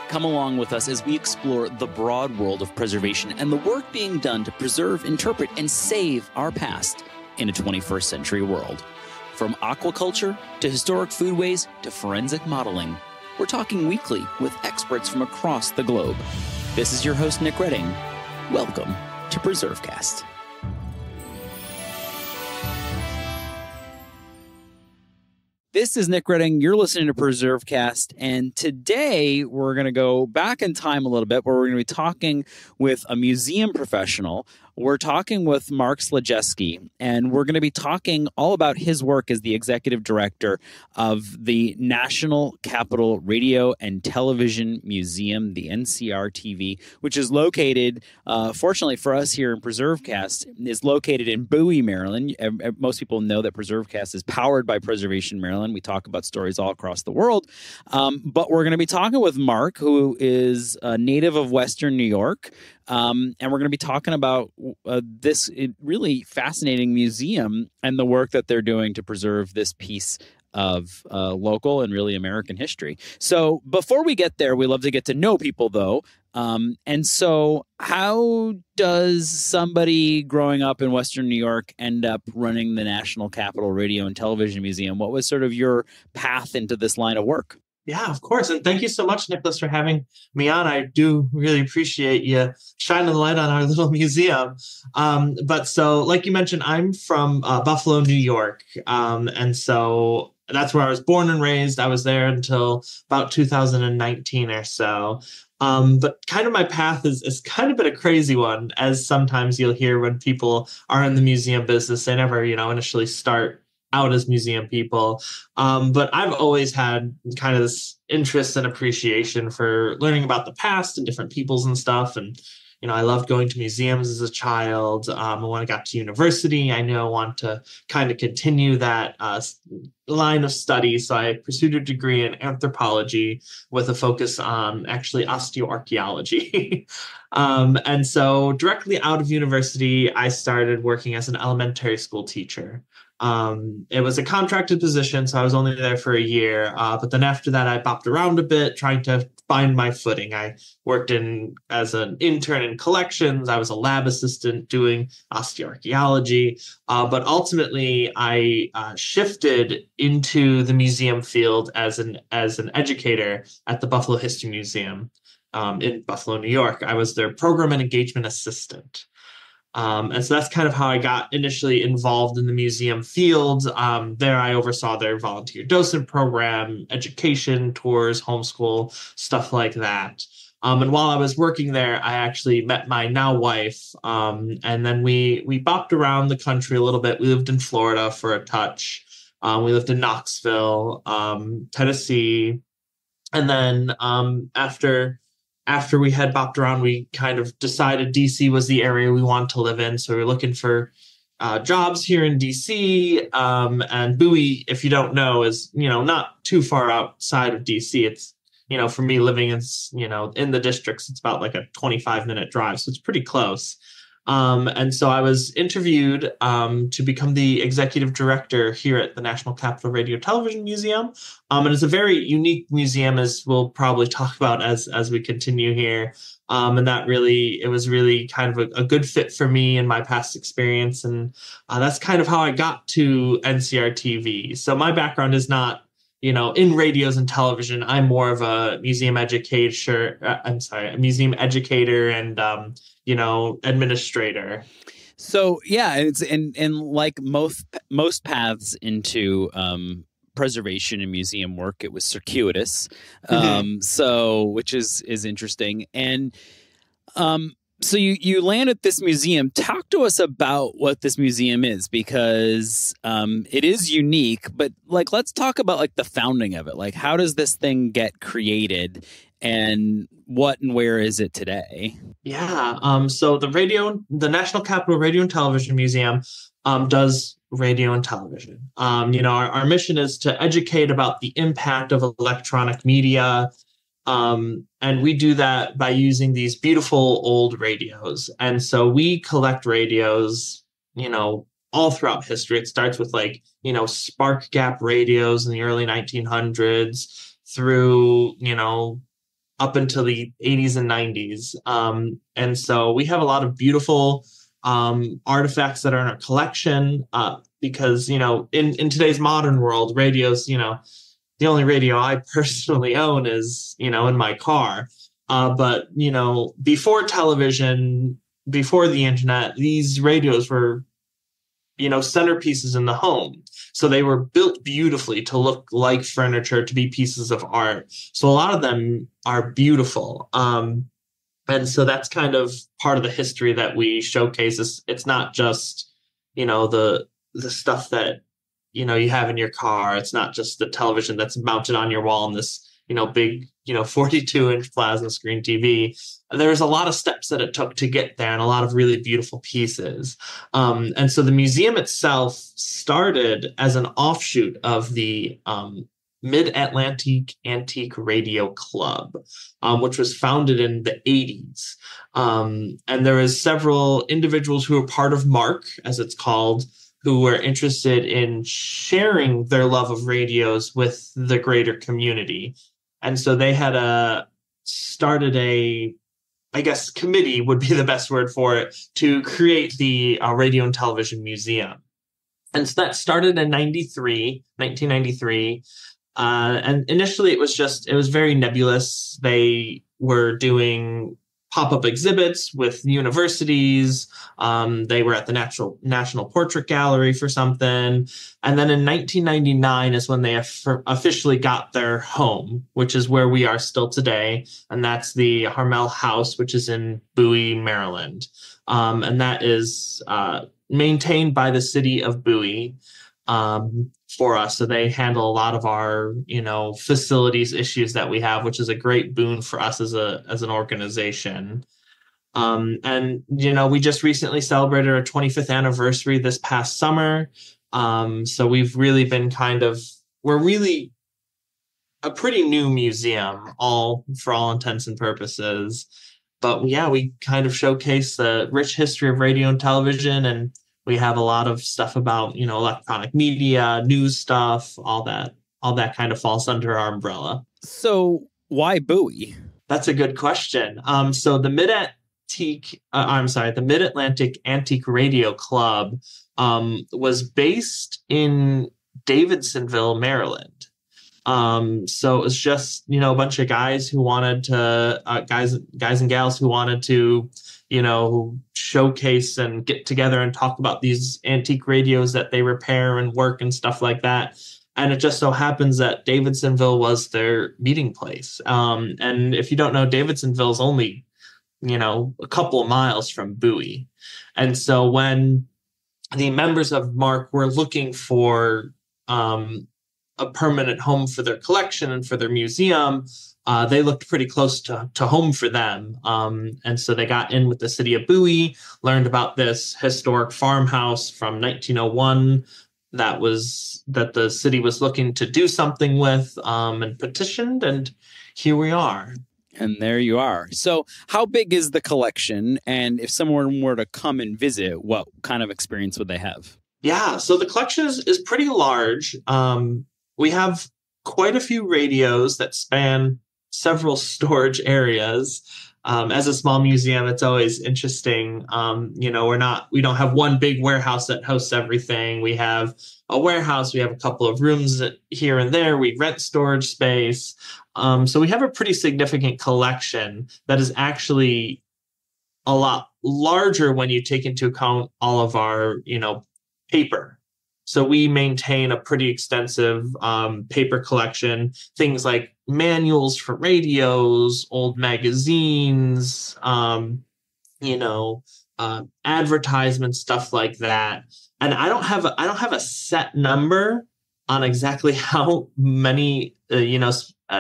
Come along with us as we explore the broad world of preservation and the work being done to preserve, interpret, and save our past in a 21st century world. From aquaculture to historic foodways to forensic modeling, we're talking weekly with experts from across the globe. This is your host, Nick Redding. Welcome to PreserveCast. This is Nick Redding. You're listening to PreserveCast, and today we're going to go back in time a little bit where we're going to be talking with a museum professional. We're talking with Mark Sledziewski, and we're going to be talking all about his work as the executive director of the National Capital Radio and Television Museum, the NCRTV, which is located, fortunately for us here in PreserveCast, is located in Bowie, Maryland. Most people know that PreserveCast is powered by Preservation Maryland. We talk about stories all across the world, but we're going to be talking with Mark, who is a native of Western New York. And we're going to be talking about this really fascinating museum and the work that they're doing to preserve this piece of local and really American history. So before we get there, we love to get to know people, though. And so how does somebody growing up in Western New York end up running the National Capital Radio and Television Museum? What was sort of your path into this line of work? Yeah, of course. And thank you so much, Nicholas, for having me on. I do really appreciate you shining the light on our little museum. But so, like you mentioned, I'm from Buffalo, New York. And so that's where I was born and raised. I was there until about 2019 or so. But kind of my path is kind of been a crazy one, as sometimes you'll hear when people are in the museum business. They never, initially start out as museum people. But I've always had kind of this interest and appreciation for learning about the past and different peoples and stuff. And, I loved going to museums as a child. And when I got to university, I knew I wanted to kind of continue that line of study. So I pursued a degree in anthropology with a focus on actually osteoarchaeology. And so directly out of university, I started working as an elementary school teacher. It was a contracted position, so I was only there for a year. But then after that, I bopped around a bit, trying to find my footing. I worked as an intern in collections. I was a lab assistant doing osteoarchaeology. But ultimately, I shifted into the museum field as an educator at the Buffalo History Museum in Buffalo, New York. I was their program and engagement assistant. And so that's kind of how I got initially involved in the museum field. There I oversaw their volunteer docent program, education, tours, homeschool, stuff like that. And while I was working there, I actually met my now wife. And then we bopped around the country a little bit. We lived in Florida for a touch. We lived in Knoxville, Tennessee. And then after we had bopped around, we kind of decided DC was the area we wanted to live in. So we were looking for jobs here in DC. And Bowie, if you don't know, is, not too far outside of DC. It's, for me living in the districts, it's about like a 25-minute drive. So it's pretty close. And so I was interviewed to become the executive director here at the National Capital Radio Television Museum. And it's a very unique museum, as we'll probably talk about as we continue here. And it was really kind of a good fit for me and my past experience. And that's kind of how I got to NCRTV. So my background is not, in radios and television. I'm more of a museum educator. A museum educator and administrator. So yeah, it's and like most paths into preservation and museum work, it was circuitous. So which is interesting. And so you land at this museum. Talk to us about what this museum is, because it is unique, but let's talk about the founding of it. How does this thing get created, and what and where is it today? Yeah. So the National Capital Radio and Television Museum does radio and television. Our mission is to educate about the impact of electronic media. And we do that by using these beautiful old radios. And so we collect radios, all throughout history. It starts with spark gap radios in the early 1900s through, up until the 80s and 90s. And so we have a lot of beautiful artifacts that are in our collection because, in today's modern world, radios, the only radio I personally own is, in my car. But, before television, before the internet, these radios were, centerpieces in the home. So they were built beautifully to look like furniture, to be pieces of art. So a lot of them are beautiful. And so that's kind of part of the history that we showcase. It's not just, the stuff that, you have in your car. It's not just the television that's mounted on your wall in this, big, 42-inch plasma screen TV. There's a lot of steps that it took to get there and a lot of really beautiful pieces. And so the museum itself started as an offshoot of the Mid-Atlantic Antique Radio Club, which was founded in the 80s. And there was several individuals who were part of Mark, as it's called, who were interested in sharing their love of radios with the greater community. And so they had started I guess committee would be the best word for it, to create the Radio and Television Museum. And so that started in 1993. And initially it was very nebulous. They were doing pop-up exhibits with universities. They were at the National Portrait Gallery for something. And then in 1999 is when they officially got their home, which is where we are still today. And that's the Harmel House, which is in Bowie, Maryland. And that is maintained by the city of Bowie for us. So they handle a lot of our, facilities issues that we have, which is a great boon for us as an organization. And, we just recently celebrated our 25th anniversary this past summer. So we've really been we're really a pretty new museum, for all intents and purposes. But yeah, we kind of showcase the rich history of radio and television, and we have a lot of stuff about, electronic media, news stuff, all that kind of falls under our umbrella. So why Bowie? That's a good question. So the Mid-Atlantic Antique Radio Club was based in Davidsonville, Maryland. So it was just, a bunch of guys who wanted to, guys and gals who wanted to, showcase and get together and talk about these antique radios that they repair and work and stuff like that. And it just so happens that Davidsonville was their meeting place. And if you don't know, Davidsonville is only, a couple of miles from Bowie. And so when the members of Mark were looking for a permanent home for their collection and for their museum, they looked pretty close to home for them. And so they got in with the city of Bowie, learned about this historic farmhouse from 1901 that the city was looking to do something with, and petitioned, and here we are. And there you are. So how big is the collection? And if someone were to come and visit, what kind of experience would they have? Yeah, so the collection is pretty large. We have quite a few radios that span several storage areas. As a small museum, it's always interesting. We don't have one big warehouse that hosts everything. We have a warehouse. We have a couple of rooms here and there. We rent storage space. So we have a pretty significant collection that is actually a lot larger when you take into account all of our, paper. So we maintain a pretty extensive paper collection, things like manuals for radios, old magazines, advertisements, stuff like that. And I don't have a set number on exactly how many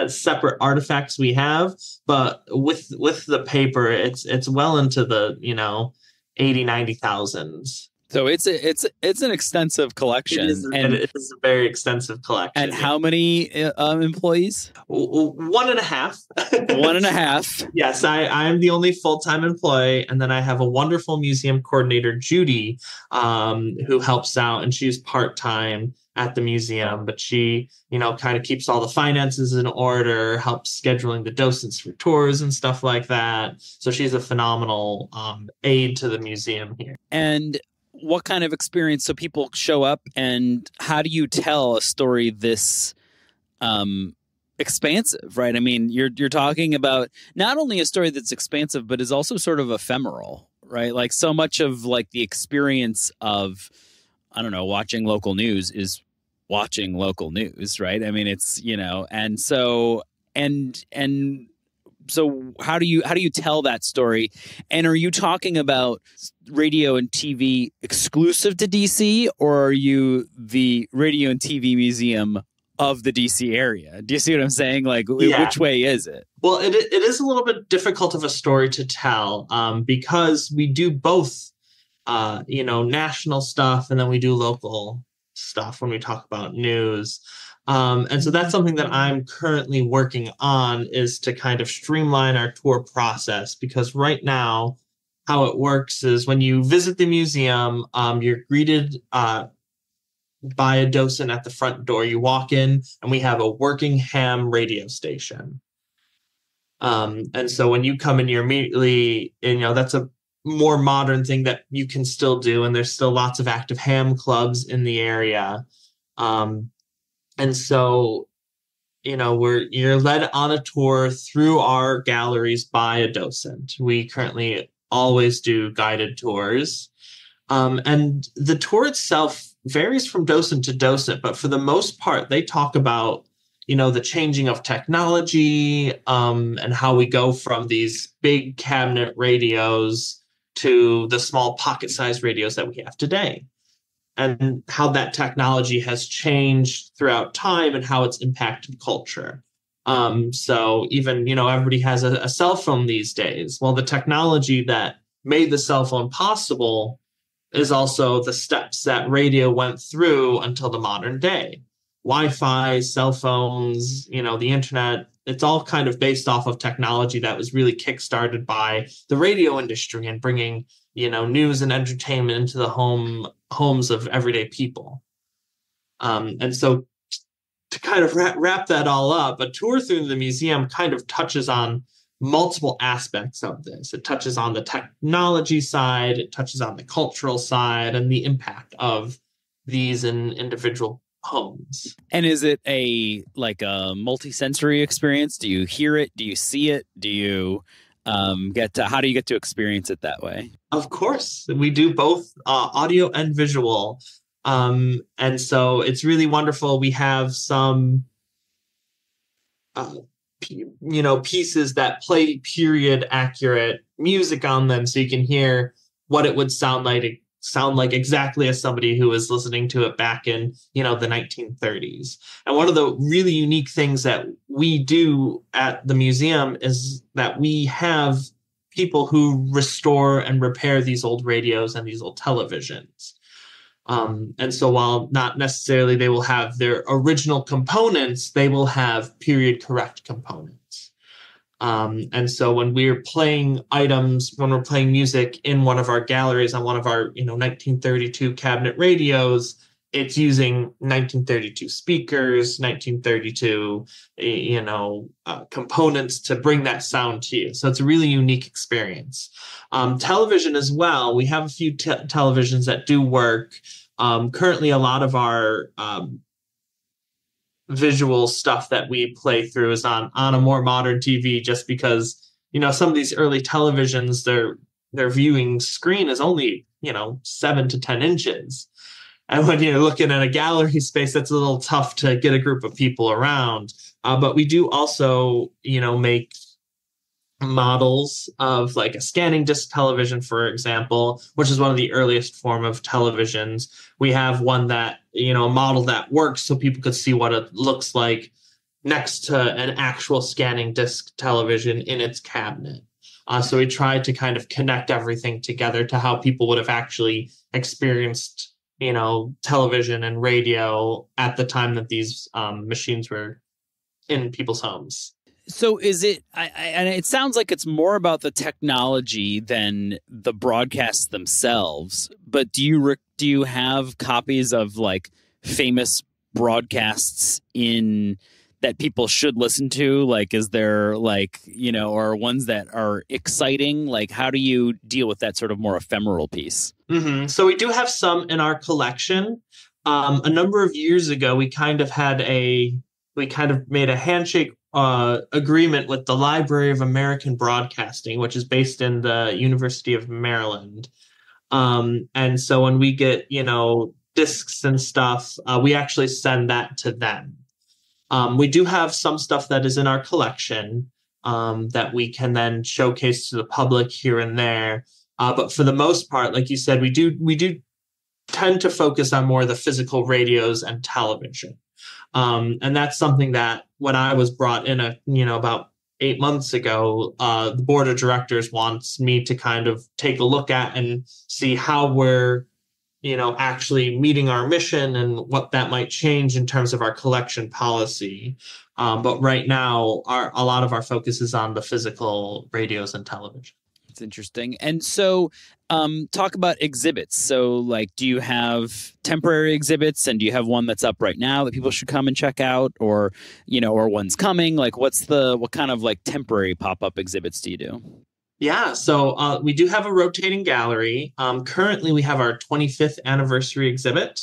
separate artifacts we have, but with the paper, it's well into the 80,000-90,000s. So it's an extensive collection. It is a very extensive collection. And how many employees? 1.5. 1.5. Yes, I'm the only full-time employee, and then I have a wonderful museum coordinator, Judy, who helps out, and she's part-time. at the museum, but she, kind of keeps all the finances in order, helps scheduling the docents for tours and stuff like that. So she's a phenomenal aid to the museum here. And what kind of experience? So people show up, and how do you tell a story this expansive, right? I mean, you're talking about not only a story that's expansive, but is also sort of ephemeral, right? Like so much of like the experience of, I don't know, watching local news is watching local news, right? I mean, it's, and so how do you tell that story? And are you talking about radio and TV exclusive to DC, or are you the radio and TV museum of the DC area? Do you see what I'm saying? Like, Which way is it? Well, it is a little bit difficult of a story to tell because we do both, national stuff, and then we do local stuff when we talk about news. And so that's something that I'm currently working on, is to kind of streamline our tour process, because right now how it works is when you visit the museum, you're greeted by a docent at the front door. You walk in and we have a working ham radio station. And so when you come in, you're immediately, that's a more modern thing that you can still do. And there's still lots of active ham clubs in the area. And so, you're led on a tour through our galleries by a docent. We currently always do guided tours. And the tour itself varies from docent to docent, but for the most part, they talk about, the changing of technology, and how we go from these big cabinet radios to the small pocket-sized radios that we have today, and how that technology has changed throughout time and how it's impacted culture. So even, everybody has a cell phone these days. Well, the technology that made the cell phone possible is also the steps that radio went through until the modern day. Wi-Fi, cell phones, the internet, it's all kind of based off of technology that was really kickstarted by the radio industry and bringing, news and entertainment into the homes of everyday people. And so to kind of wrap that all up, a tour through the museum kind of touches on multiple aspects of this. It touches on the technology side, it touches on the cultural side, and the impact of these in individual homes. And is it a multi-sensory experience? Do you hear it? Do you see it? Do you how do you get to experience it that way? Of course, we do both audio and visual. And so it's really wonderful. We have some pieces that play period accurate music on them, so you can hear what it would sound like exactly as somebody who was listening to it back in, the 1930s. And one of the really unique things that we do at the museum is that we have people who restore and repair these old radios and these old televisions. And so while not necessarily they will have their original components, they will have period correct components. And so when we're playing items, when we're playing music in one of our galleries on one of our, 1932 cabinet radios, it's using 1932 speakers, 1932, components to bring that sound to you. So it's a really unique experience. Television as well. We have a few televisions that do work. Currently, a lot of our visual stuff that we play through is on a more modern TV, just because, some of these early televisions, their viewing screen is only, 7 to 10 inches. And when you're looking at a gallery space, that's a little tough to get a group of people around. But we do also, make models of like a scanning disc television, for example, which is one of the earliest form of televisions. We have one that, a model that works so people could see what it looks like next to an actual scanning disc television in its cabinet. So we tried to kind of connect everything together to how people would have actually experienced, television and radio at the time that these machines were in people's homes. So is it, and it sounds like it's more about the technology than the broadcasts themselves, but do you have copies of like famous broadcasts in that people should listen to? Like, is there like, or ones that are exciting? Like, how do you deal with that sort of more ephemeral piece? So we do have some in our collection. A number of years ago, we kind of made a handshake agreement with the Library of American Broadcasting, which is based in the University of Maryland. And so when we get, discs and stuff, we actually send that to them. We do have some stuff that is in our collection that we can then showcase to the public here and there. But for the most part, like you said, we do tend to focus on more of the physical radios and television. And that's something that when I was brought in about 8 months ago, the board of directors wants me to kind of take a look at and see how we're actually meeting our mission and what that might change in terms of our collection policy. But right now, a lot of our focus is on the physical radios and television. It's interesting. And so talk about exhibits. So like, do you have temporary exhibits, and do you have one that's up right now that people should come and check out, or one's coming? Like, what kind of like temporary pop-up exhibits do you do? Yeah, so we do have a rotating gallery. Currently, we have our 25th anniversary exhibit,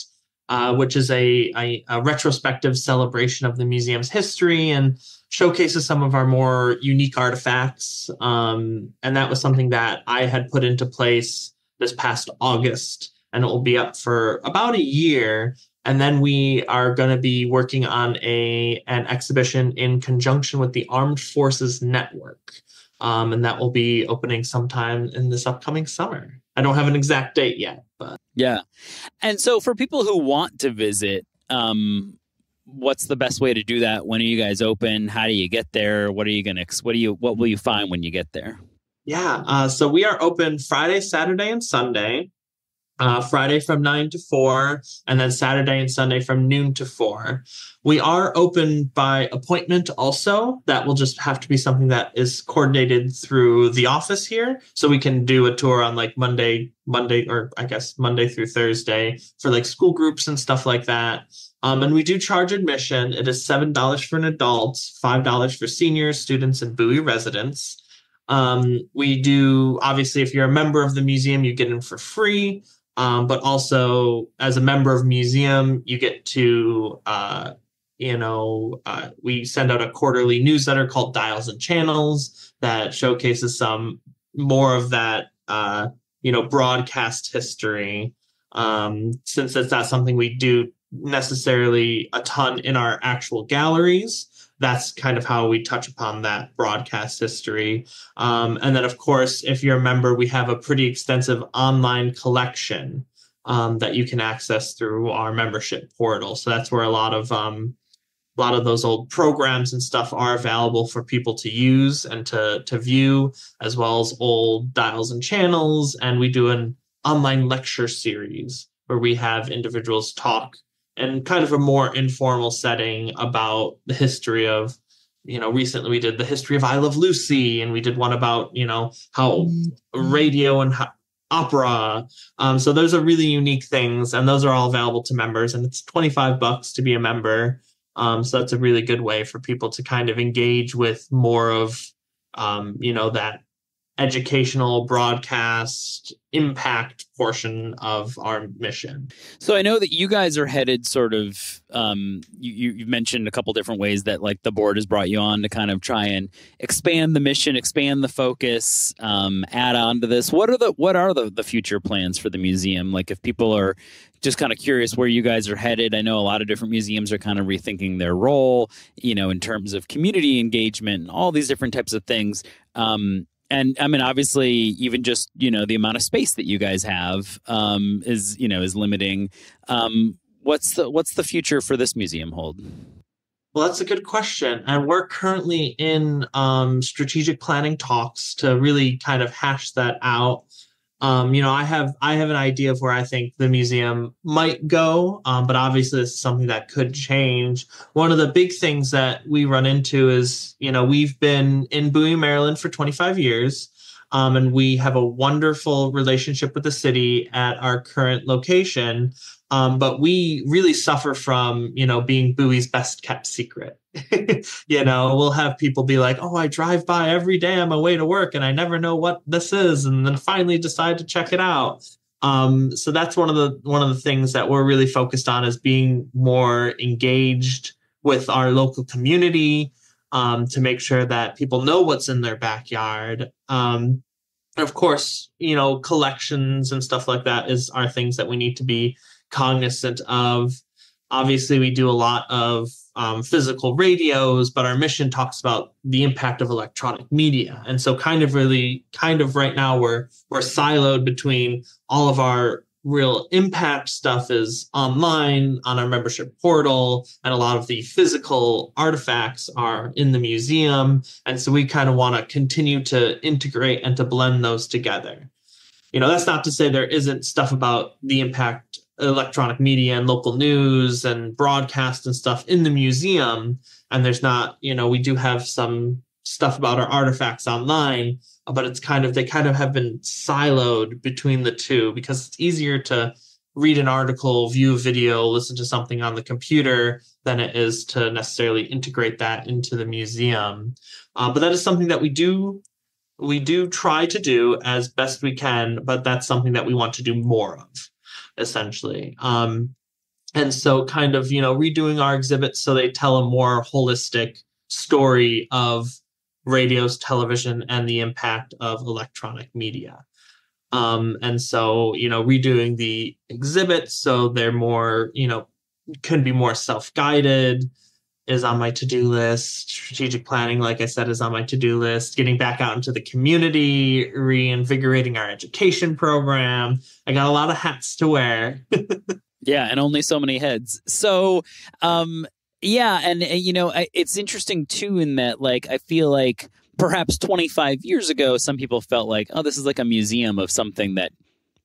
which is a retrospective celebration of the museum's history and showcases some of our more unique artifacts. And that was something that I had put into place this past August, and it will be up for about a year. And then we are going to be working on an exhibition in conjunction with the Armed Forces Network. And that will be opening sometime in this upcoming summer. I don't have an exact date yet, but yeah. And so for people who want to visit, what's the best way to do that? When are you guys open? How do you get there? What will you find when you get there? Yeah. So we are open Friday, Saturday, and Sunday. Friday from 9 to 4, and then Saturday and Sunday from noon to 4. We are open by appointment also. That will just have to be something that is coordinated through the office here. So we can do a tour on like Monday, or I guess Monday through Thursday for like school groups and stuff like that. And we do charge admission. It is $7 for an adult, $5 for seniors, students, and Bowie residents. We do, obviously, if you're a member of the museum, you get in for free. But also, as a member of museum, you get to, we send out a quarterly newsletter called Dials and Channels that showcases some more of that, broadcast history. Since it's not something we do necessarily a ton in our actual galleries, that's kind of how we touch upon that broadcast history. And then, of course, if you're a member, we have a pretty extensive online collection that you can access through our membership portal. So that's where a lot of those old programs and stuff are available for people to use and to view, as well as old dials and channels. And we do an online lecture series where we have individuals talk in kind of a more informal setting about the history of, recently we did the history of I Love Lucy, and we did one about, how radio and opera. So those are really unique things, and those are all available to members, and it's $25 to be a member. So that's a really good way for people to kind of engage with more of, that educational broadcast impact portion of our mission. So I know that you guys are headed sort of, you've mentioned a couple different ways that like the board has brought you on to kind of try and expand the mission, expand the focus, add on to this. What are the future plans for the museum? Like if people are just kind of curious where you guys are headed. I know a lot of different museums are kind of rethinking their role, in terms of community engagement and all these different types of things. And I mean, obviously, even just, the amount of space that you guys have is limiting. What's the future for this museum hold? Well, that's a good question. And we're currently in strategic planning talks to really kind of hash that out. I have an idea of where I think the museum might go, but obviously this is something that could change. One of the big things that we run into is, we've been in Bowie, Maryland for 25 years. And we have a wonderful relationship with the city at our current location. But we really suffer from, being Bowie's best kept secret. We'll have people be like, oh, I drive by every day on my way to work and I never know what this is. And then finally decide to check it out. So that's one of the things that we're really focused on, is being more engaged with our local community, to make sure that people know what's in their backyard. And of course, collections and stuff like that are things that we need to be cognizant of. Obviously, we do a lot of physical radios, but our mission talks about the impact of electronic media. And so kind of right now we're siloed between all of our real impact stuff is online on our membership portal, and a lot of the physical artifacts are in the museum. And so we kind of want to continue to integrate and to blend those together. That's not to say there isn't stuff about the impact electronic media and local news and broadcast and stuff in the museum. And there's not, we do have some stuff about our artifacts online, but they kind of have been siloed between the two, because it's easier to read an article, view a video, listen to something on the computer than it is to necessarily integrate that into the museum. But that is something that we do try to do as best we can, but that's something that we want to do more of, essentially. And so kind of, redoing our exhibits so they tell a more holistic story of radio's television and the impact of electronic media. And so, redoing the exhibits so they're more, can be more self-guided is on my to-do list. Strategic planning, like I said, is on my to-do list. Getting back out into the community, reinvigorating our education program. I got a lot of hats to wear. Yeah, and only so many heads. So, yeah, and it's interesting too in that, like, I feel like perhaps 25 years ago, some people felt like, oh, this is like a museum of something that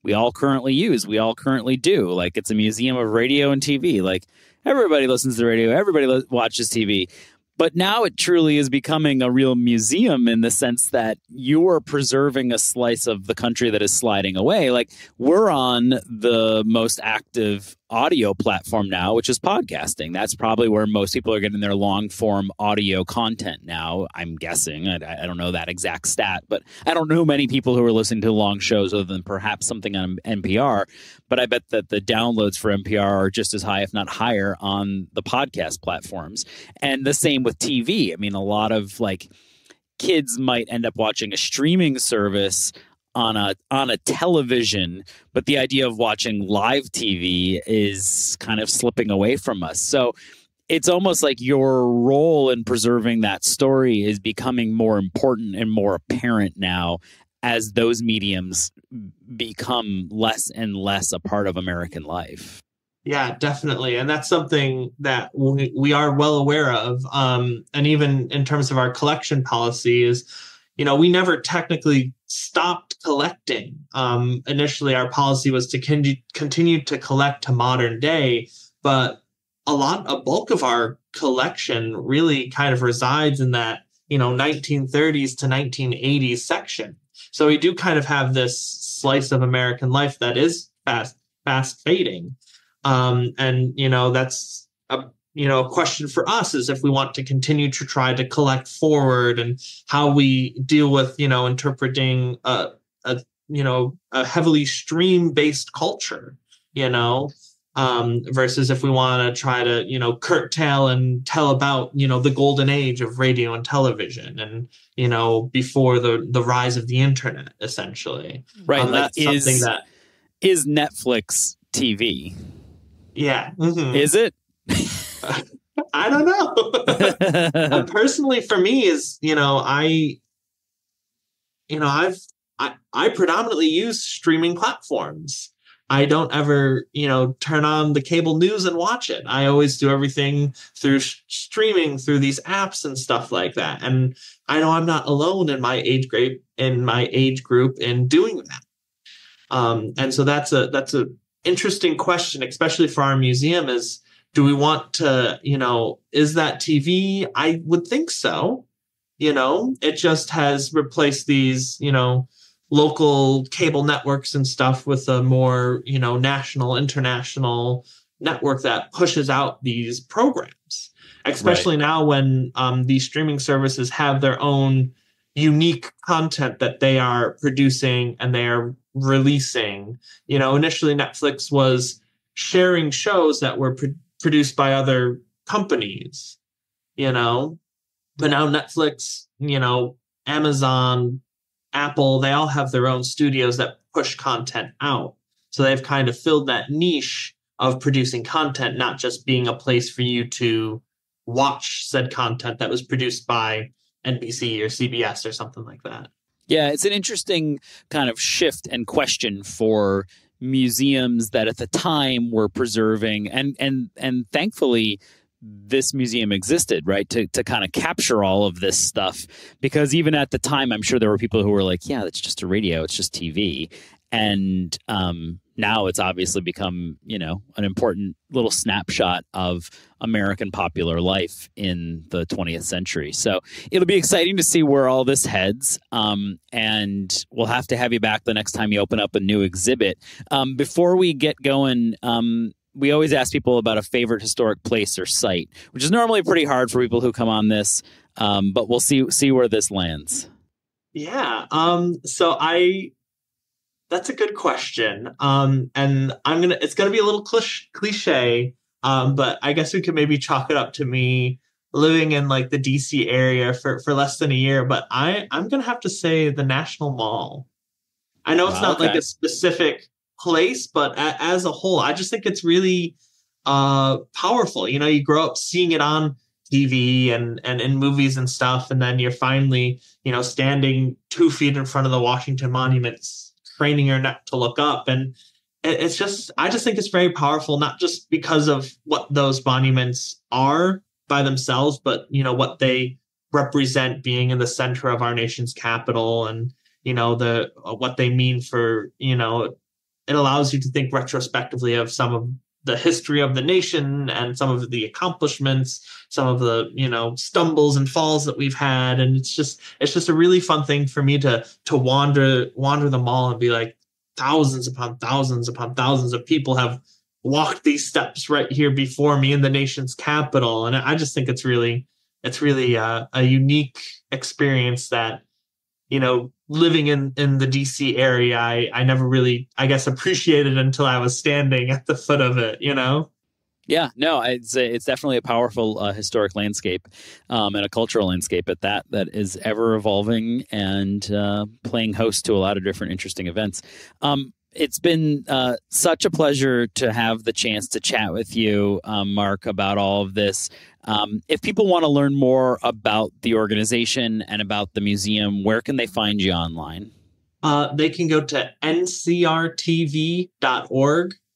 we all currently use, we all currently do. Like, it's a museum of radio and TV. Like, everybody listens to the radio, everybody watches TV. But now it truly is becoming a real museum, in the sense that you're preserving a slice of the country that is sliding away. Like, we're on the most active audio platform now, which is podcasting. That's probably where most people are getting their long form audio content now, I'm guessing. I don't know that exact stat, but I don't know many people who are listening to long shows other than perhaps something on NPR. But I bet that the downloads for NPR are just as high, if not higher, on the podcast platforms. And the same with TV. I mean, a lot of kids might end up watching a streaming service on a television, but the idea of watching live TV is kind of slipping away from us. So it's almost like your role in preserving that story is becoming more important and more apparent now as those mediums become less and less a part of American life. Yeah, definitely. And that's something that we are well aware of. And even in terms of our collection policies, we never technically stopped collecting. Initially, our policy was to continue to collect to modern day, but a bulk of our collection really kind of resides in that, 1930s to 1980s section. So we do kind of have this slice of American life that is fast fading. And that's a question for us, is if we want to continue to try to collect forward, and how we deal with, interpreting a heavily stream-based culture, versus if we want to try to, curtail and tell about, the golden age of radio and television, and, before the rise of the internet, essentially. Right. That's something that is Netflix TV. Yeah. Mm-hmm. Is it? I don't know. Personally, for me, is I predominantly use streaming platforms. I don't ever turn on the cable news and watch it. I always do everything through streaming, through these apps and stuff like that. And I know I'm not alone in my age group in doing that. And so that's a interesting question, especially for our museum, is, do we want to, is that TV? I would think so. It just has replaced these, local cable networks and stuff with a more, national, international network that pushes out these programs, Right. especially now when these streaming services have their own unique content that they are producing and they are releasing. Initially Netflix was sharing shows that were produced by other companies, but now Netflix, Amazon, Apple, they all have their own studios that push content out. So they've kind of filled that niche of producing content, not just being a place for you to watch said content that was produced by NBC or CBS or something like that. Yeah, it's an interesting kind of shift and question for museums that at the time were preserving and thankfully this museum existed, right, to kind of capture all of this stuff, because even at the time I'm sure there were people who were like, yeah, that's just a radio, it's just TV. And now it's obviously become, an important little snapshot of American popular life in the 20th century. So it'll be exciting to see where all this heads. And we'll have to have you back the next time you open up a new exhibit. Before we get going, we always ask people about a favorite historic place or site, which is normally pretty hard for people who come on this. But we'll see where this lands. Yeah. That's a good question. And it's gonna be a little cliche, but I guess we could maybe chalk it up to me living in like the DC area for less than a year. But I'm gonna have to say the National Mall. I know it's not like a specific place, but as a whole, I just think it's really powerful. You grow up seeing it on TV and in movies and stuff, and then you're finally, standing 2 feet in front of the Washington Monuments, craning your neck to look up. And I just think it's very powerful, not just because of what those monuments are by themselves, but, what they represent being in the center of our nation's capital and, what they mean for, it allows you to think retrospectively of some of the history of the nation and some of the accomplishments, some of the, stumbles and falls that we've had. And it's just a really fun thing for me to wander the mall and be like, thousands upon thousands upon thousands of people have walked these steps right here before me in the nation's capital. And I just think it's really a unique experience that, living in the DC area, I never really, I guess, appreciated until I was standing at the foot of it, Yeah, no, it's definitely a powerful historic landscape and a cultural landscape at that is ever evolving and playing host to a lot of different interesting events. It's been such a pleasure to have the chance to chat with you, Mark, about all of this. If people want to learn more about the organization and about the museum, where can they find you online? They can go to ncrtv.org,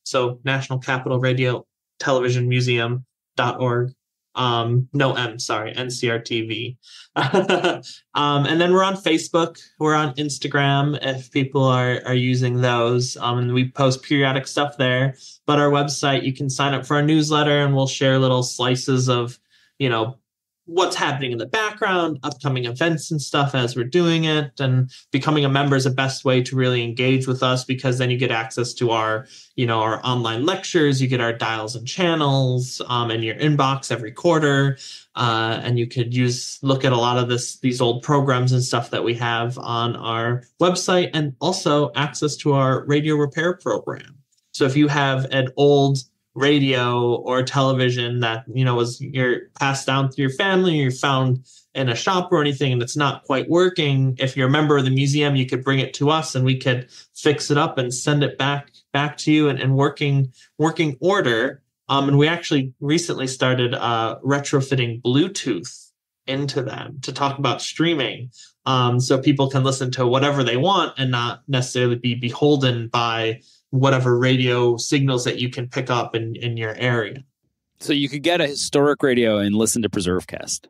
so National Capital Radio Television Museum.org. No M, sorry, NCRTV. And then we're on Facebook, we're on Instagram if people are using those. And we post periodic stuff there. But our website, you can sign up for our newsletter and we'll share little slices of, what's happening in the background, upcoming events and stuff as we're doing it. And becoming a member is the best way to really engage with us, because then you get access to our, our online lectures, you get our dials and channels in your inbox every quarter. And you could look at a lot of these old programs and stuff that we have on our website, and also access to our radio repair program. So if you have an old radio or television that you're passed down through your family, or you found in a shop or anything and it's not quite working, if you're a member of the museum, you could bring it to us and we could fix it up and send it back to you in working order. And we actually recently started retrofitting Bluetooth into them to talk about streaming, so people can listen to whatever they want and not necessarily be beholden by whatever radio signals that you can pick up in your area. So you could get a historic radio and listen to PreserveCast.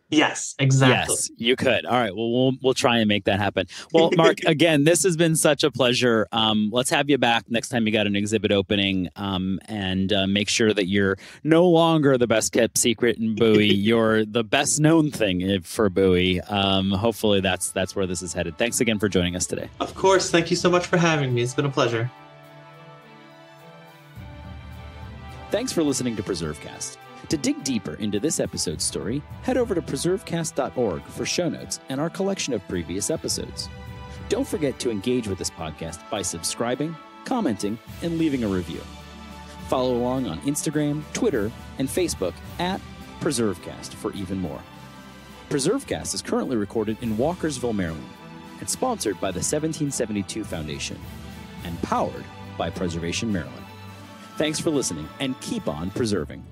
Yes, exactly. Yes, you could. All right. Well, we'll try and make that happen. Well, Mark, again, this has been such a pleasure. Let's have you back next time you got an exhibit opening, and make sure that you're no longer the best kept secret in Bowie. You're the best known thing for Bowie. Hopefully, that's where this is headed. Thanks again for joining us today. Of course. Thank you so much for having me. It's been a pleasure. Thanks for listening to PreserveCast. To dig deeper into this episode's story, head over to preservecast.org for show notes and our collection of previous episodes. Don't forget to engage with this podcast by subscribing, commenting, and leaving a review. Follow along on Instagram, Twitter, and Facebook at PreserveCast for even more. PreserveCast is currently recorded in Walkersville, Maryland, and sponsored by the 1772 Foundation, and powered by Preservation Maryland. Thanks for listening, and keep on preserving.